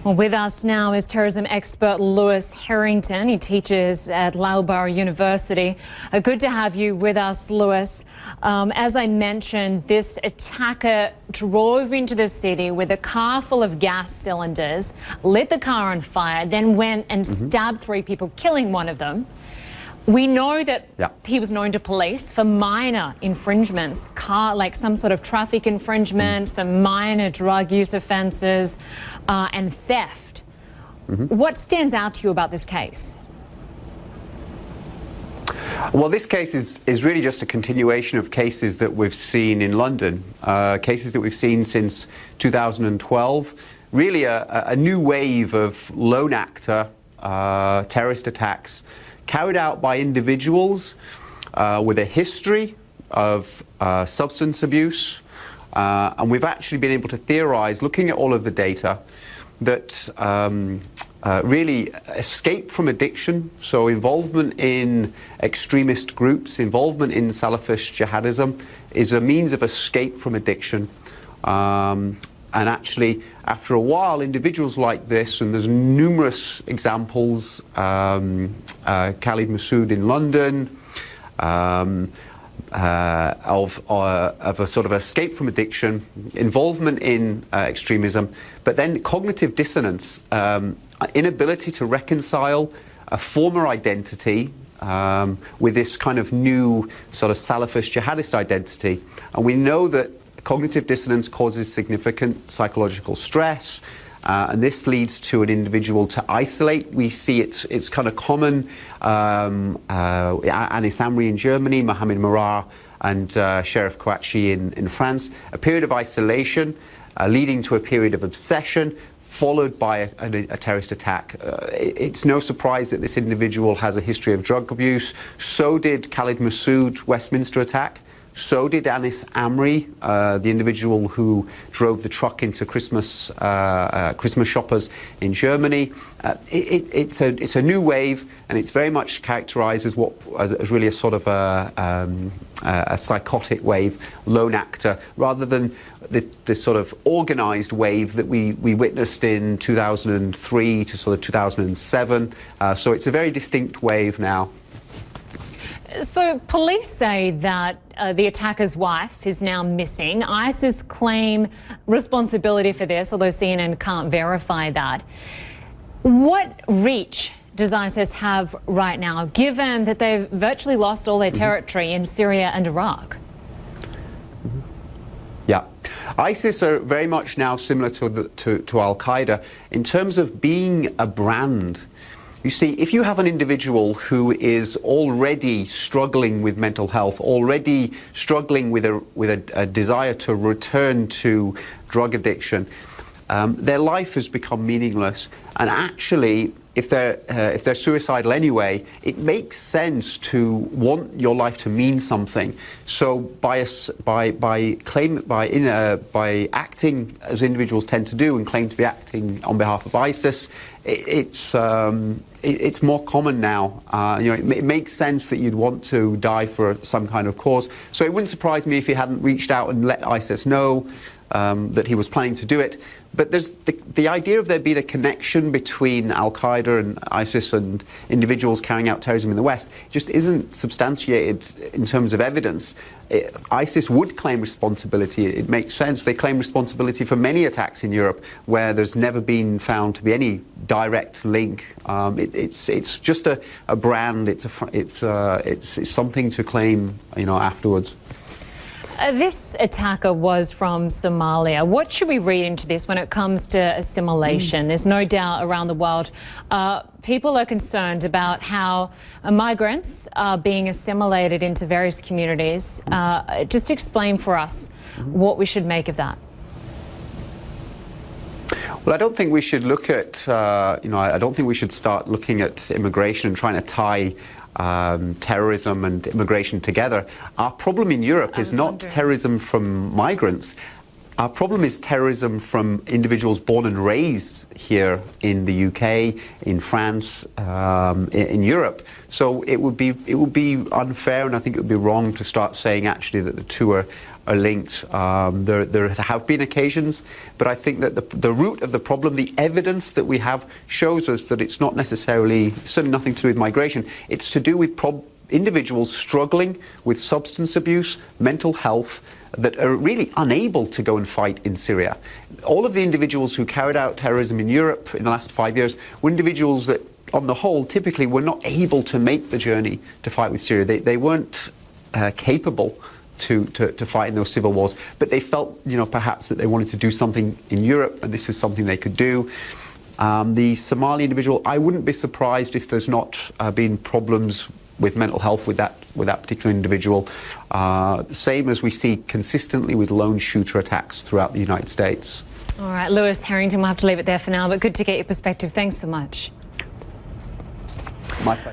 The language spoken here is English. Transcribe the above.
Well, with us now is terrorism expert Lewis Harrington. He teaches at Loughborough University. Good to have you with us, Lewis. As I mentioned, this attacker drove into the city with a car full of gas cylinders, lit the car on fire, then went and stabbed 3 people, killing one of them. We know that he was known to police for minor infringements, like some sort of traffic infringement, some minor drug use offences, and theft. What stands out to you about this case? Well, this case is really just a continuation of cases that we've seen in London, cases that we've seen since 2012. Really a new wave of lone actor terrorist attacks carried out by individuals with a history of substance abuse. And we've actually been able to theorize, looking at all of the data, that really escape from addiction, so involvement in extremist groups, involvement in Salafist jihadism, is a means of escape from addiction. And actually, after a while, individuals like this, and there's numerous examples, Khalid Masood in London, of a sort of escape from addiction, involvement in extremism, but then cognitive dissonance, inability to reconcile a former identity with this kind of new sort of Salafist jihadist identity. And we know that cognitive dissonance causes significant psychological stress, and this leads to an individual to isolate. We see it's kind of common. Anis Amri in Germany, Mohamed Merah and Sheriff Kouachi in France. A period of isolation leading to a period of obsession, followed by a terrorist attack. It's no surprise that this individual has a history of drug abuse. So did Khalid Masood, Westminster attack. So did Anis Amri, the individual who drove the truck into Christmas shoppers in Germany. It's a new wave, and it's very much characterised as really a sort of a psychotic wave, lone actor, rather than the sort of organised wave that we witnessed in 2003 to sort of 2007. So it's a very distinct wave now. So police say that the attacker's wife is now missing. ISIS claim responsibility for this, although CNN can't verify that. What reach does ISIS have right now, given that they've virtually lost all their territory in Syria and Iraq? Yeah. ISIS are very much now similar to Al-Qaeda in terms of being a brand. You see, if you have an individual who is already struggling with mental health, already struggling with a desire to return to drug addiction, their life has become meaningless. And actually, if they're suicidal anyway, it makes sense to want your life to mean something. So by acting as individuals tend to do and claim to be acting on behalf of ISIS, it's more common now. It makes sense that you'd want to die for some kind of cause. So it wouldn't surprise me if he hadn't reached out and let ISIS know that he was planning to do it. But there's the idea of there being a connection between Al-Qaeda and ISIS and individuals carrying out terrorism in the West just isn't substantiated in terms of evidence. ISIS would claim responsibility. It makes sense. They claim responsibility for many attacks in Europe where there's never been found to be any direct link. It's just a brand. It's something to claim, afterwards. This attacker was from Somalia. What should we read into this when it comes to assimilation? There's no doubt around the world people are concerned about how migrants are being assimilated into various communities. Just explain for us what we should make of that. Well, I don't think we should look at, I don't think we should start looking at immigration and trying to tie terrorism and immigration together. Our problem in Europe is not terrorism from migrants. Our problem is terrorism from individuals born and raised here in the UK, in France, in Europe. So it would be unfair, and I think it would be wrong to start saying actually that the two are linked. There have been occasions, but I think that the root of the problem, the evidence that we have, shows us that it's not necessarily, certainly nothing to do with migration. It's to do with individuals struggling with substance abuse, mental health, that are really unable to go and fight in Syria. All of the individuals who carried out terrorism in Europe in the last 5 years were individuals that, on the whole, typically were not able to make the journey to fight with Syria. They weren't capable to fight in those civil wars, but they felt, perhaps that they wanted to do something in Europe, and this is something they could do. The Somali individual, I wouldn't be surprised if there's not been problems with mental health with that particular individual, same as we see consistently with lone shooter attacks throughout the United States. All right, Lewis Harrington, we'll have to leave it there for now, but good to get your perspective. Thanks so much. My pleasure.